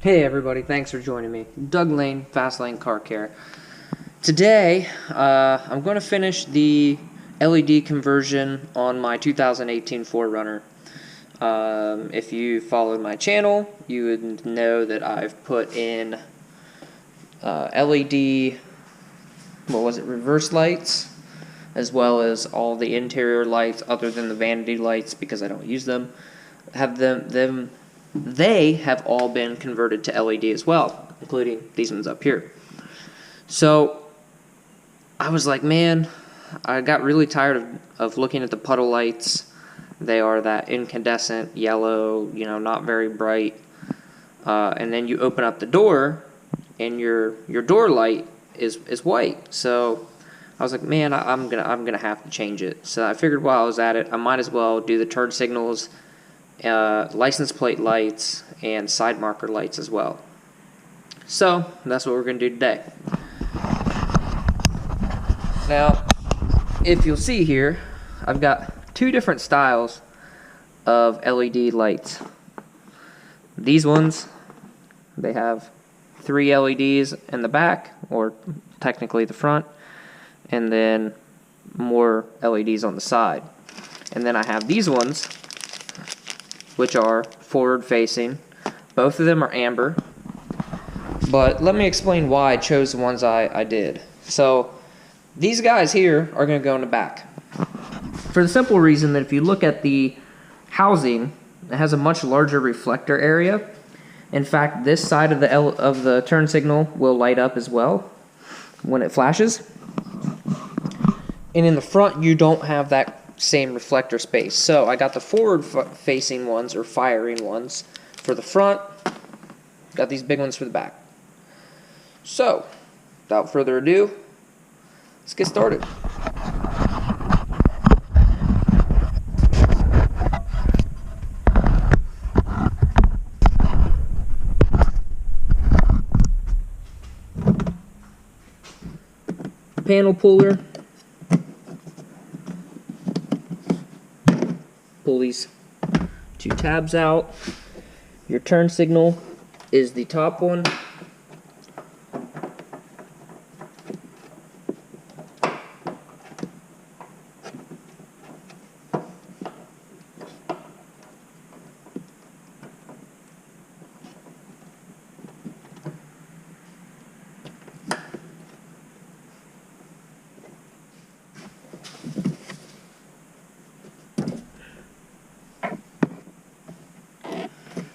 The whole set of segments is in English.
Hey everybody, thanks for joining me. Doug Lane, Fastlane Car Care. Today, I'm going to finish the LED conversion on my 2018 4Runner. If you followed my channel, you would know that I've put in LED, reverse lights, as well as all the interior lights other than the vanity lights because I don't use them. They have all been converted to LED as well, including these ones up here. So I was like, man, I got really tired of looking at the puddle lights. They are that incandescent yellow, not very bright. And then you open up the door, and your door light is white. So I was like, man, I'm gonna have to change it. So I figured while I was at it, I might as well do the turn signals, license plate lights, and side marker lights as well. So that's what we're going to do today. Now, if you'll see here, I've got two different styles of LED lights. These ones, they have 3 LEDs in the back, or technically the front, and then more LEDs on the side. And then I have these ones, which are forward facing. Both of them are amber, but let me explain why I chose the ones I did. So these guys here are going to go in the back for the simple reason that if you look at the housing, it has a much larger reflector area. In fact, this side of the turn signal will light up as well when it flashes, and in the front you don't have that same reflector space. So I got the forward facing ones, or firing ones, for the front. Got these big ones for the back. So without further ado, let's get started. Panel puller. Pull these 2 tabs out. Your turn signal is the top one.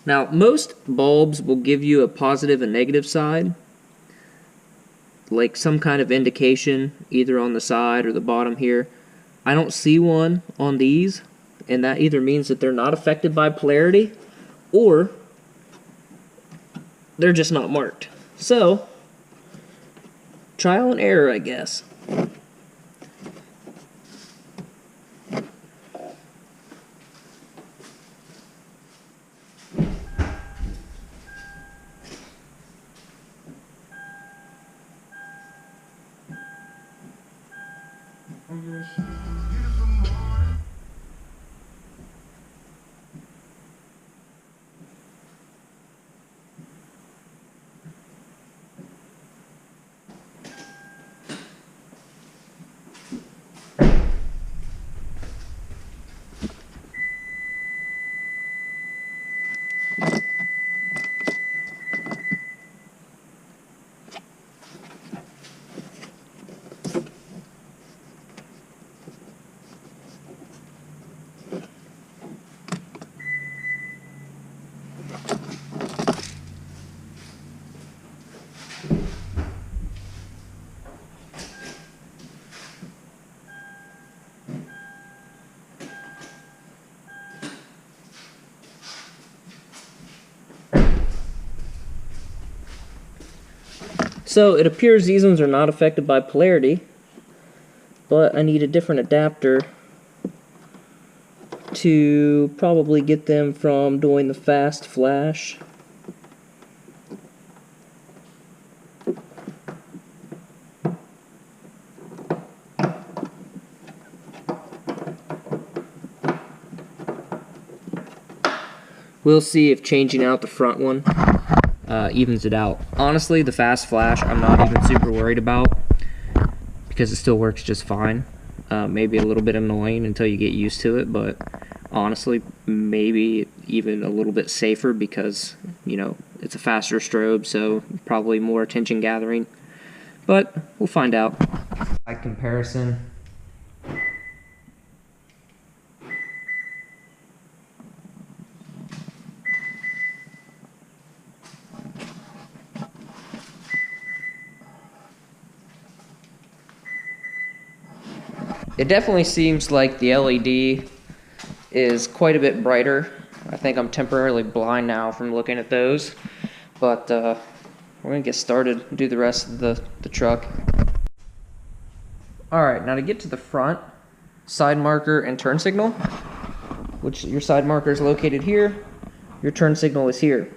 Now, most bulbs will give you a positive and negative side, like some kind of indication either on the side or the bottom here. I don't see one on these, and that either means that they're not affected by polarity or they're just not marked. So, trial and error, I guess. So it appears these ones are not affected by polarity, but I need a different adapter to probably get them from doing the fast flash. We'll see if changing out the front one evens it out. Honestly, the fast flash I'm not even super worried about because it still works just fine. Maybe a little bit annoying until you get used to it, but honestly, maybe even a little bit safer because, you know, it's a faster strobe, so probably more attention gathering. But we'll find out. By comparison, it definitely seems like the LED is quite a bit brighter. I think I'm temporarily blind now from looking at those, but we're gonna get started and do the rest of the truck. Alright, now to get to the front, side marker and turn signal, which your side marker is located here, your turn signal is here.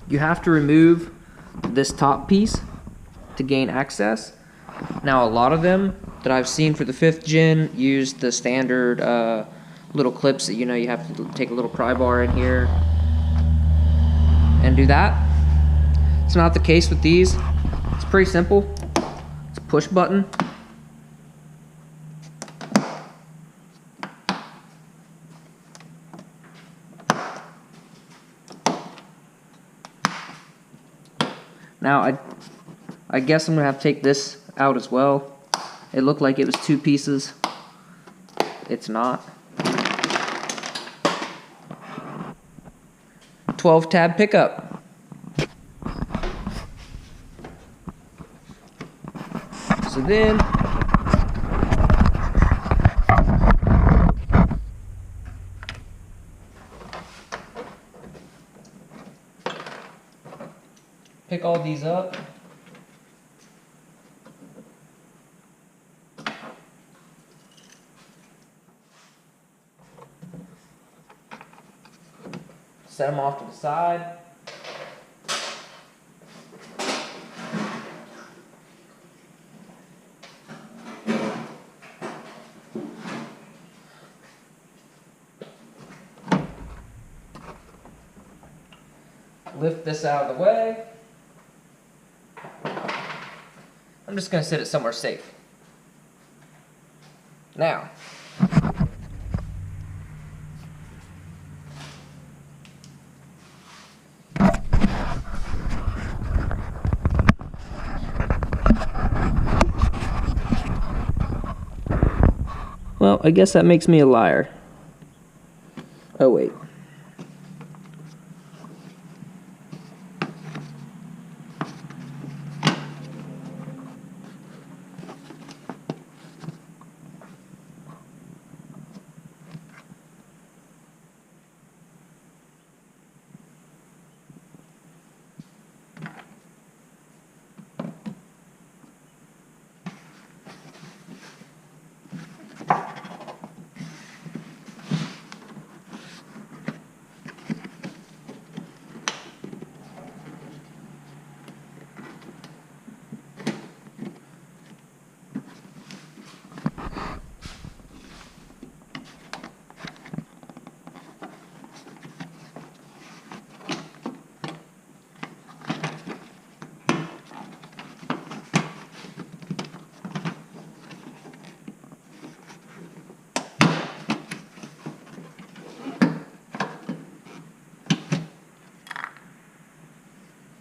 You have to remove this top piece to gain access. Now a lot of them that I've seen for the 5th gen use the standard little clips that, you know, you have to take a little pry bar in here and do that. It's not the case with these. It's pretty simple. It's a push button. Now I guess I'm gonna have to take this out as well. It looked like it was 2 pieces. It's not. 12 tab pickup. So then pick all these up. Set them off to the side. Lift this out of the way. I'm just going to sit it somewhere safe. Now, well, I guess that makes me a liar. Oh, wait.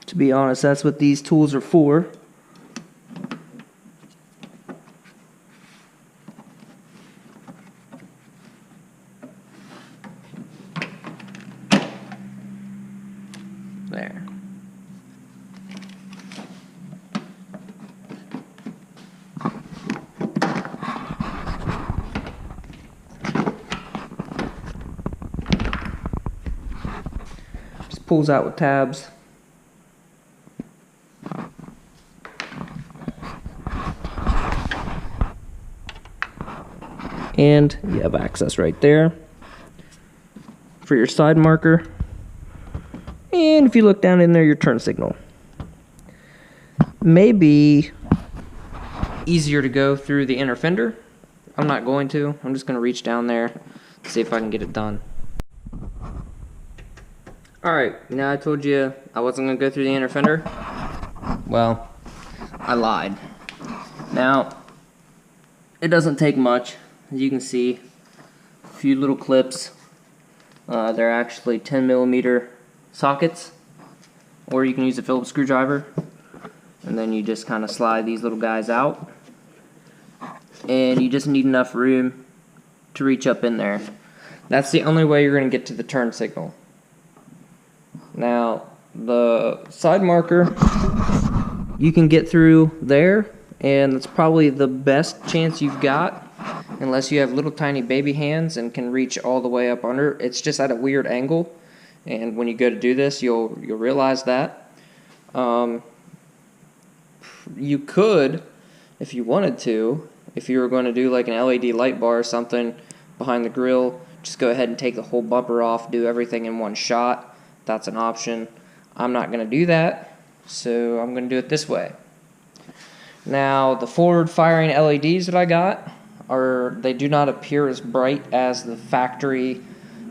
To be honest, that's what these tools are for. There. Just pulls out with tabs. And you have access right there for your side marker. And if you look down in there, your turn signal. Maybe easier to go through the inner fender. I'm not going to. I'm just going to reach down there, see if I can get it done. Alright, now I told you I wasn't going to go through the inner fender. Well, I lied. Now, it doesn't take much. As you can see, a few little clips. They're actually 10mm sockets, or you can use a Phillips screwdriver, and then you just kind of slide these little guys out, and you just need enough room to reach up in there. That's the only way you're going to get to the turn signal. Now, the side marker, you can get through there, and that's probably the best chance you've got, unless you have little tiny baby hands and can reach all the way up under. It's just at a weird angle, and when you go to do this, you'll realize that. You could, if you wanted to, if you were going to do like an LED light bar or something behind the grill, just go ahead and take the whole bumper off, do everything in one shot. That's an option. I'm not going to do that, so I'm going to do it this way. Now, the forward firing LEDs that I got, they do not appear as bright as the factory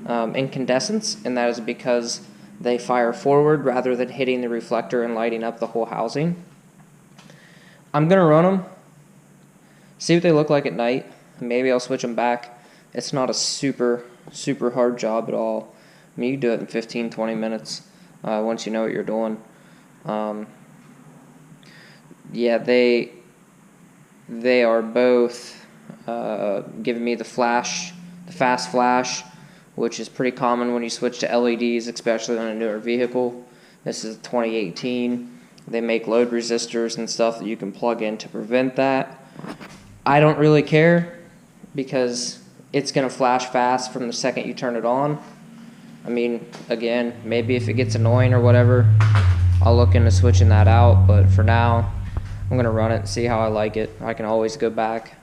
incandescents, and that is because they fire forward rather than hitting the reflector and lighting up the whole housing. I'm going to run them, see what they look like at night. Maybe I'll switch them back. It's not a super hard job at all. I mean, you can do it in 15-20 minutes once you know what you're doing. Yeah, they are both giving me the fast flash, which is pretty common when you switch to LEDs, especially on a newer vehicle. This is 2018. They make load resistors and stuff that you can plug in to prevent that. I don't really care because it's going to flash fast from the second you turn it on. I mean, again, maybe if it gets annoying or whatever, I'll look into switching that out, but for now, I'm going to run it and see how I like it. I can always go back.